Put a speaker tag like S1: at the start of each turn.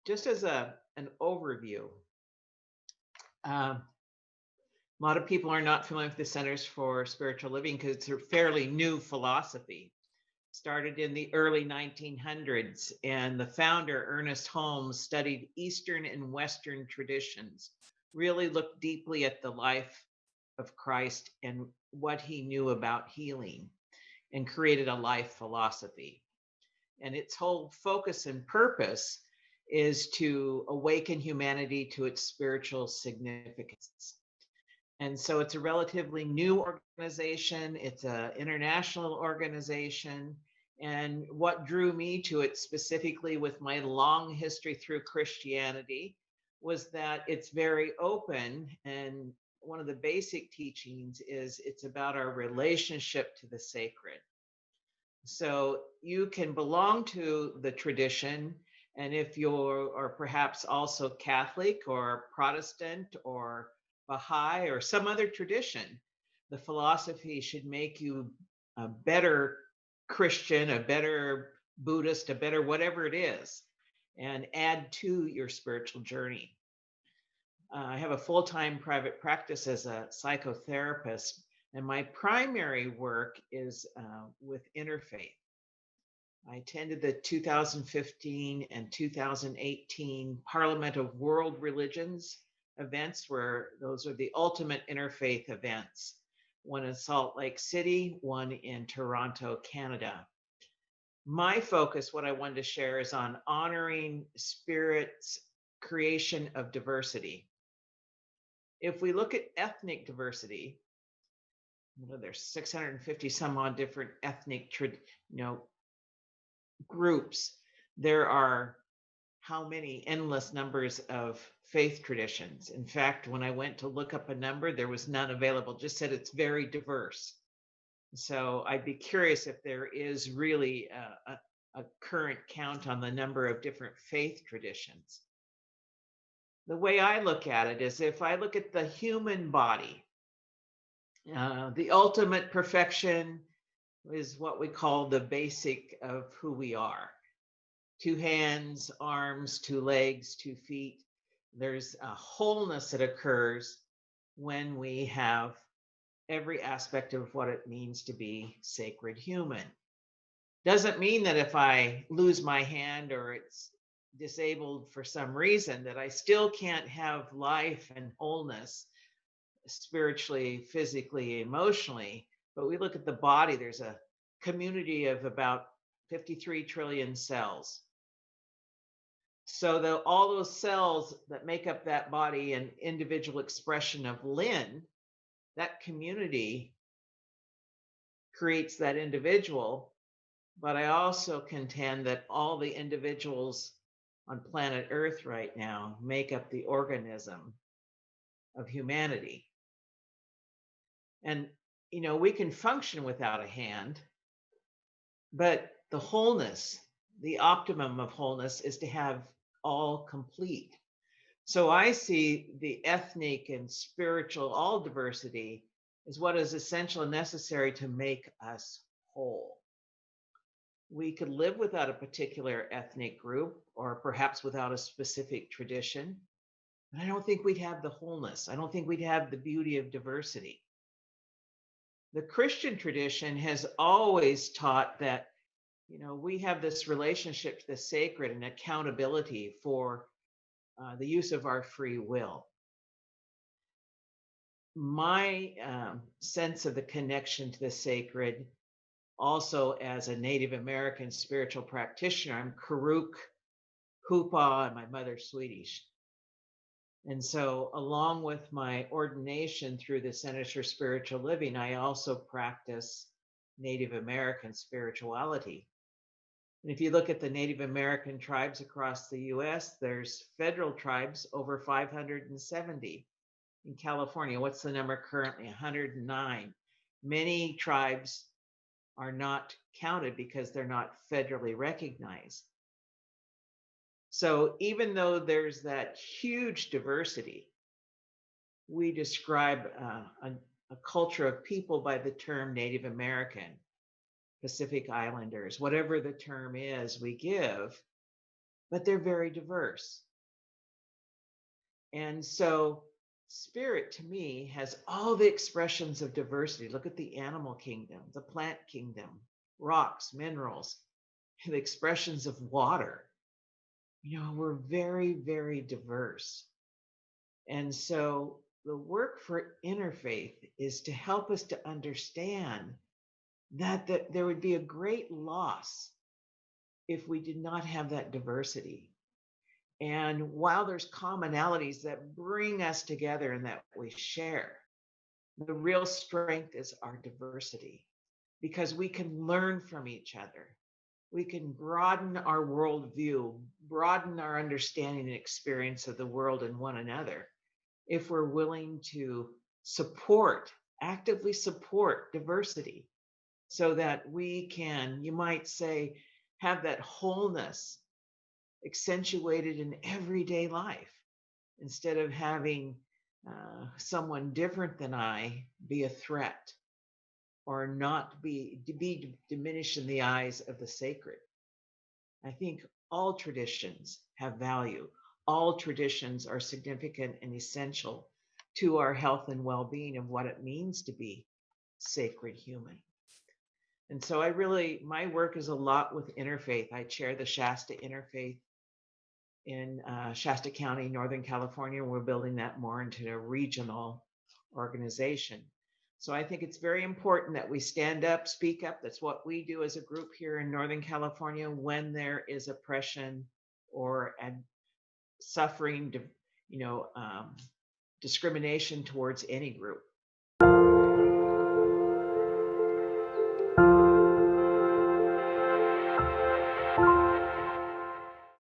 S1: just as an overview, a lot of people are not familiar with the Centers for Spiritual Living because it's a fairly new philosophy. Started in the early 1900s, and the founder, Ernest Holmes, studied Eastern and Western traditions, really looked deeply at the life of Christ and what he knew about healing, and created a life philosophy. And its whole focus and purpose is to awaken humanity to its spiritual significance. And so it's a relatively new organization. It's an international organization. And what drew me to it specifically with my long history through Christianity was that it's very open. And one of the basic teachings is it's about our relationship to the sacred. So you can belong to the tradition. And if you're, or perhaps also Catholic or Protestant or Baha'i or some other tradition, the philosophy should make you a better Christian, a better Buddhist, a better whatever it is, and add to your spiritual journey. I have a full time private practice as a psychotherapist, and my primary work is with Interfaith. I attended the 2015 and 2018 Parliament of World Religions events, where those are the ultimate interfaith events. One in Salt Lake City, one in Toronto, Canada. My focus, what I wanted to share, is on honoring Spirit's creation of diversity. If we look at ethnic diversity, there's 650 some odd different ethnic groups. There are how many endless numbers of faith traditions. In fact, when I went to look up a number, there was none available, just said it's very diverse. So I'd be curious if there is really a current count on the number of different faith traditions. The way I look at it is, if I look at the human body, the ultimate perfection is what we call the basic of who we are. 2 hands, arms, 2 legs, 2 feet. There's a wholeness that occurs when we have every aspect of what it means to be sacred human. Doesn't mean that if I lose my hand or it's disabled for some reason that I still can't have life and wholeness spiritually, physically, emotionally. But we look at the body, there's a community of about 53 trillion cells. So all those cells that make up that body and individual expression of Lynne, that community creates that individual. But I also contend that all the individuals on planet Earth right now make up the organism of humanity. And, we can function without a hand, but the wholeness, the optimum of wholeness is to have all complete. So I see the ethnic and spiritual, all diversity is what is essential and necessary to make us whole. We could live without a particular ethnic group or perhaps without a specific tradition, but I don't think we'd have the wholeness. I don't think we'd have the beauty of diversity. The Christian tradition has always taught that, we have this relationship to the sacred and accountability for the use of our free will. My sense of the connection to the sacred, also as a Native American spiritual practitioner, I'm Karuk, Hupa, and my mother's Swedish. And so along with my ordination through the Centers for Spiritual Living, I also practice Native American spirituality. And if you look at the Native American tribes across the US, there's federal tribes over 570. In California, what's the number currently? 109. Many tribes are not counted because they're not federally recognized. So even though there's that huge diversity, we describe a culture of people by the term Native American, Pacific Islanders, whatever the term is we give. but they're very diverse. And so spirit to me has all the expressions of diversity. Look at the animal kingdom, the plant kingdom, rocks, minerals, the expressions of water. We're very, very diverse. And so the work for interfaith is to help us to understand that there would be a great loss if we did not have that diversity. And while there's commonalities that bring us together and that we share, the real strength is our diversity, because we can learn from each other. We can broaden our worldview, broaden our understanding and experience of the world and one another, if we're willing to actively support diversity, so that we can, you might say, have that wholeness accentuated in everyday life, instead of having someone different than I be a threat, or not be diminished in the eyes of the sacred. I think all traditions have value. All traditions are significant and essential to our health and well-being of what it means to be sacred human. And so my work is a lot with interfaith. I chair the Shasta Interfaith in Shasta County, Northern California. We're building that more into a regional organization. So I think it's very important that we stand up, speak up. That's what we do as a group here in Northern California when there is oppression or suffering, discrimination towards any group.